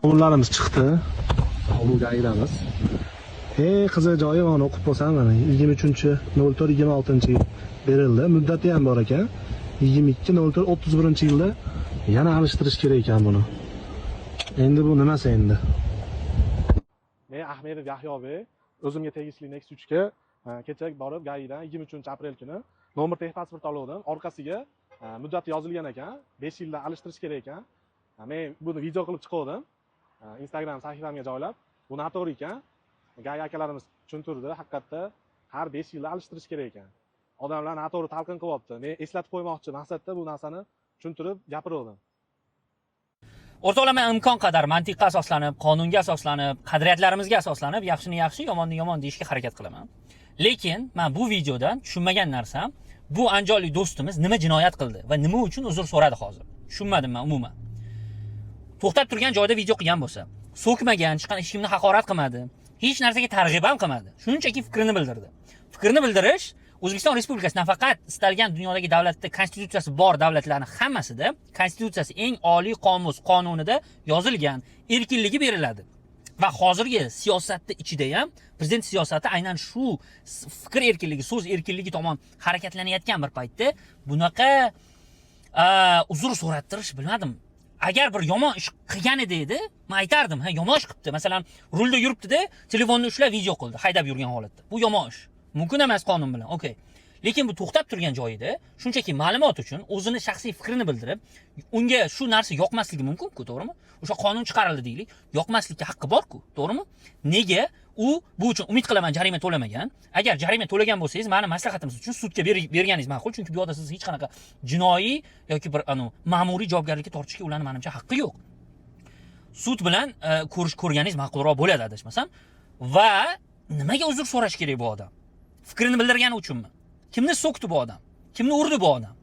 Qonunlarimiz chiqdi. Qonunga aylanamiz. Qiziq joyi mana o'qib bo'lsam mana 23/04/26 berildi. Muddati ham bor ekan. 22/04/31-yilda yana alishtirish kerak ekan buni. Endi bu nimasi endi? Men Ahmedov Yahyobek o'zimga tegishli Nexus 3 ga kecha borib GAIdan 23-aprel kuni nomer texpasport oldim. Orqasiga muddati yozilgan ekan. 5 yilda alishtirish kerak ekan. Men buni video qilib chiqardim. Instagram sahifamga joylab. Bu noto'g'ri ekan. GAI akalarimiz tushuntirdi, haqiqatda har 5 yilda alishtirish kerak ekan. Odamlar noto'g'ri talqin qilyapti. Men eslatib qo'ymoqchi maqsadda bu narsani tushuntirib gapirdim. O'rtoqlar, men imkon qadar mantiqqa asoslanib, qonunga asoslanib, qadriyatlarimizga asoslanib, yaxshini yaxshi, yomonni yomon deyishga harakat qilaman. Lekin men bu videodan tushunmagan narsam, bu andijonlik do'stimiz nima jinoyat qildi va nima uchun uzr so'radi hozir. Tushunmadim men umuman. To'xtab turgan joyda video qilgan bo'lsa, so'kmagan, chiqqan hech kimni haqorat qilmadi, hech narsaga targ'ib ham qilmadi. Shunchaki fikrini bildirdi. Fikrini bildirish O'zbekiston Respublikasi nafaqat istalgan dunyodagi davlatda konstitutsiyasi bor davlatlarning hammasida konstitutsiyasi eng oliy qonunida yozilgan erkinligi beriladi. Va hozirgi siyosatning ichida ham prezident siyosati aynan shu fikr erkinligi, so'z erkinligi tomon harakatlanayotgan bir paytda bunaqa uzr so'rattirish bilmadim. Agar bir yomon ish qilgan edi, men aytardim, ha, yomon ish qilibdi. Masalan, rulda yuribdi-da, telefonni ushlab video qildi, haydab yurgan holatda. Bu yomon ish. Mumkin emas qonun bilan. Okay. Lekin bu to'xtab turgan joyida shunchaki ma'lumot uchun o'zini shaxsiy fikrini bildirib, unga shu narsa yoqmasligi mumkin-ku, to'g'rimi? O'sha qonun chiqarildi deylik, yoqmaslikka haqqi bor-ku, to'g'rimi? Nega u bu uchun umid qilaman jarima to'lamagan? Agar jarima to'lagan bo'lsangiz, meni maslahatimiz uchun sudga berganingiz ma'qul, chunki bu yerda siz hech qanaqa jinoiy yoki bir ma'muriy javobgarlikka tortishga ularning menimcha haqqi yo'q. Sud bilan ko'rganingiz ma'qulroq bo'ladi adashmasam. Va nimaga uzr so'rash kerak bu odam? Fikrini bildirgani uchunmi? Kimni so'kdi bu odam? Kimni urdi bu odam?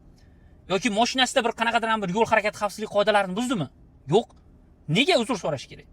Yoki mashinasida bir qanaqadir bir yo'l harakati xavfsizlik qoidalarini buzdimi? Yo'q. Nega uzr so'rash kerak?